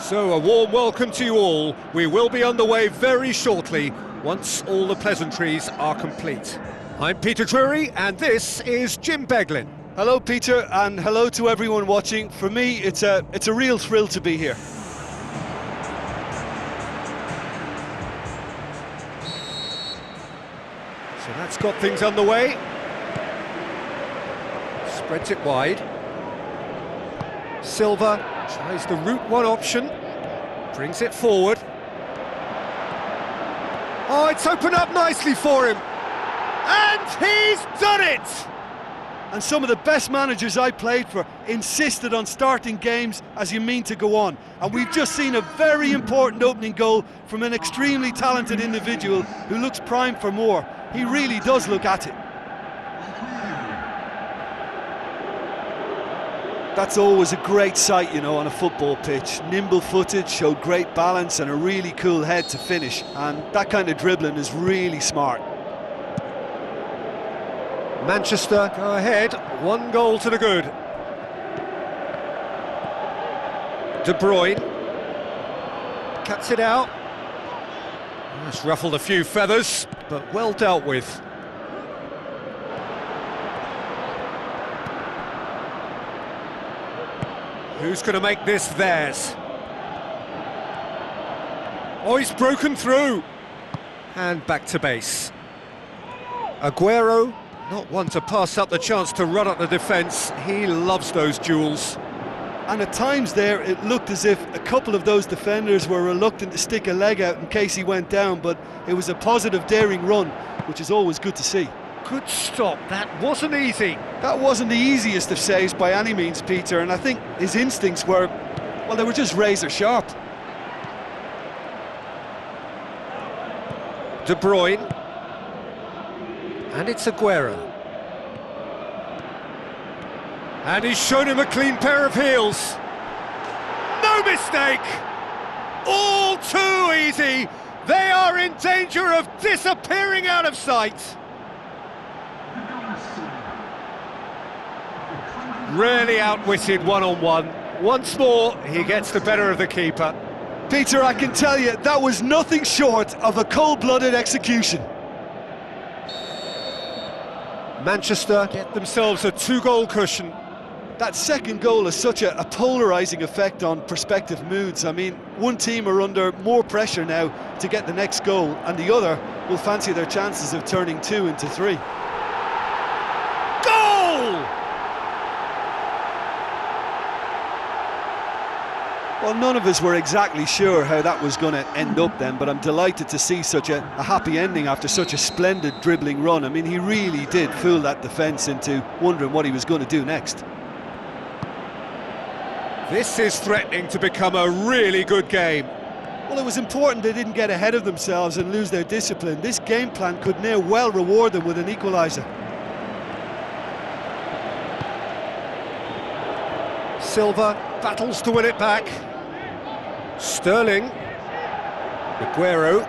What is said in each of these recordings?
So, a warm welcome to you all. We will be underway very shortly, once all the pleasantries are complete. I'm Peter Drury, and this is Jim Beglin. Hello, Peter, and hello to everyone watching. For me, it's a real thrill to be here. So that's got things underway. Spreads it wide. Silva tries the route one option, brings it forward. Oh, it's opened up nicely for him, and he's done it! And some of the best managers I played for insisted on starting games as you mean to go on. And we've just seen a very important opening goal from an extremely talented individual who looks primed for more. He really does look at it. That's always a great sight, you know, on a football pitch. Nimble-footed, showed great balance and a really cool head to finish. And that kind of dribbling is really smart. Manchester go ahead, 1 goal to the good. De Bruyne cuts it out. That's ruffled a few feathers, but well dealt with. Who's going to make this theirs? Oh, he's broken through. And back to base. Aguero, not one to pass up the chance to run up the defence. He loves those duels. And at times there, it looked as if a couple of those defenders were reluctant to stick a leg out in case he went down, but it was a positive, daring run, which is always good to see. Good stop, that wasn't easy. That wasn't the easiest of saves by any means, Peter, and I think his instincts were, well, they were just razor sharp. De Bruyne. And it's Aguero. And he's shown him a clean pair of heels. No mistake! All too easy! They are in danger of disappearing out of sight. Really outwitted one-on-one. Once more, he gets the better of the keeper. Peter, I can tell you, that was nothing short of a cold-blooded execution. Manchester get themselves a 2-goal cushion. That second goal has such a polarising effect on prospective moods. I mean, one team are under more pressure now to get the next goal, and the other will fancy their chances of turning 2 into 3. Goal! Well, none of us were exactly sure how that was going to end up then, but I'm delighted to see such a happy ending after such a splendid dribbling run. I mean, he really did fool that defence into wondering what he was going to do next. This is threatening to become a really good game. Well, it was important they didn't get ahead of themselves and lose their discipline. This game plan could now well reward them with an equaliser. Silva battles to win it back. Sterling. Aguero.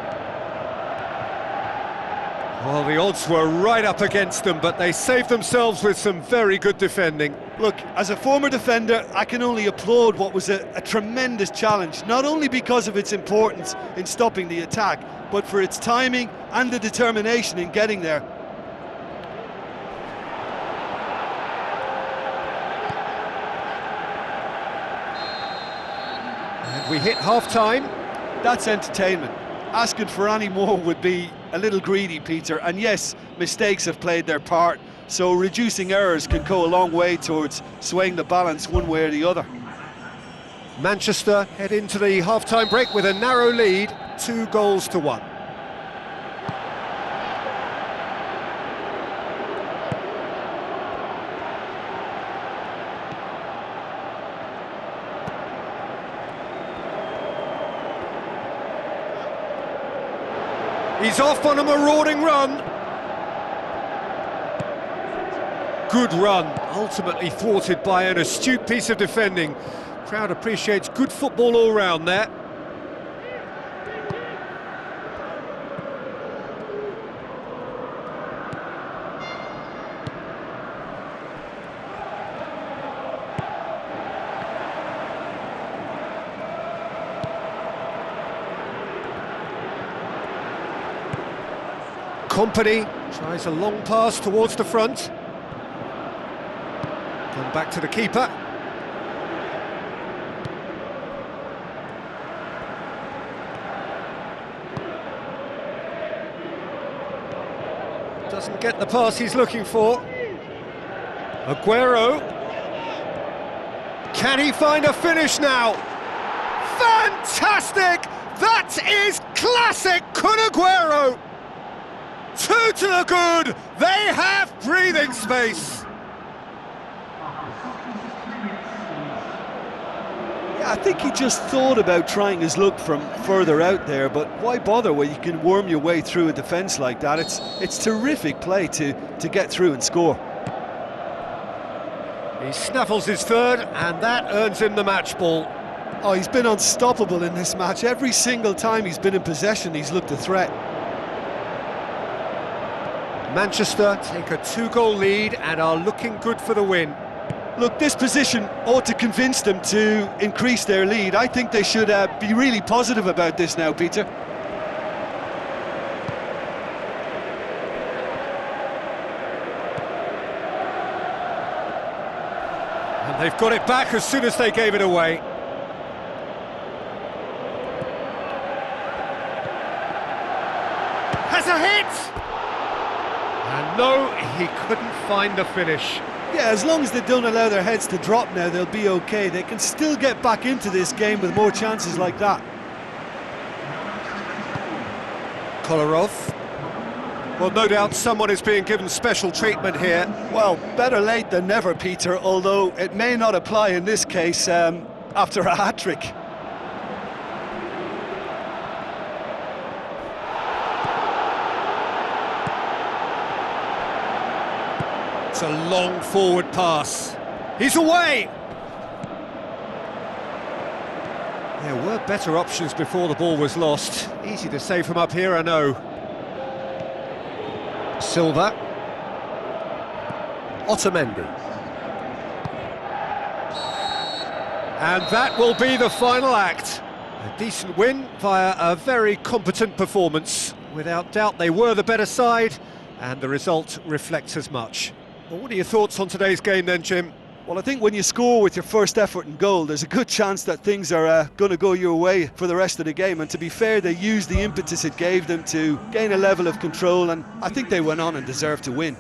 Well, the odds were right up against them, but they saved themselves with some very good defending. Look, as a former defender, I can only applaud what was a tremendous challenge, not only because of its importance in stopping the attack, but for its timing and the determination in getting there. And we hit half-time. That's entertainment. Asking for any more would be a little greedy, Peter, and yes, mistakes have played their part, so reducing errors can go a long way towards swaying the balance one way or the other. Manchester head into the half-time break with a narrow lead, 2 goals to 1. He's off on a marauding run. Good run, ultimately thwarted by an astute piece of defending. Crowd appreciates good football all round there. Company tries a long pass towards the front. Gone back to the keeper. Doesn't get the pass he's looking for. Aguero. Can he find a finish now? Fantastic! That is classic Kun Aguero! 2 to the good! They have breathing space! Yeah, I think he just thought about trying his luck from further out there, but why bother when you can worm your way through a defence like that? It's terrific play to get through and score. He snaffles his third, and that earns him the match ball. Oh, he's been unstoppable in this match. Every single time he's been in possession, he's looked a threat. Manchester take a 2-goal lead and are looking good for the win. Look, this position ought to convince them to increase their lead. I think they should be really positive about this now, Peter. And they've got it back as soon as they gave it away. Has a hit! And no, he couldn't find the finish. Yeah, as long as they don't allow their heads to drop now, they'll be okay. They can still get back into this game with more chances like that. Kolarov. Well, no doubt someone is being given special treatment here. Well, better late than never, Peter, although it may not apply in this case after a hat-trick. It's a long forward pass. He's away! There were better options before the ball was lost. Easy to say from up here, I know. Silva. Otamendi. And that will be the final act. A decent win via a very competent performance. Without doubt they were the better side, and the result reflects as much. Well, what are your thoughts on today's game then, Jim? Well, I think when you score with your first effort and goal, there's a good chance that things are going to go your way for the rest of the game. And to be fair, they used the impetus it gave them to gain a level of control, and I think they went on and deserved to win.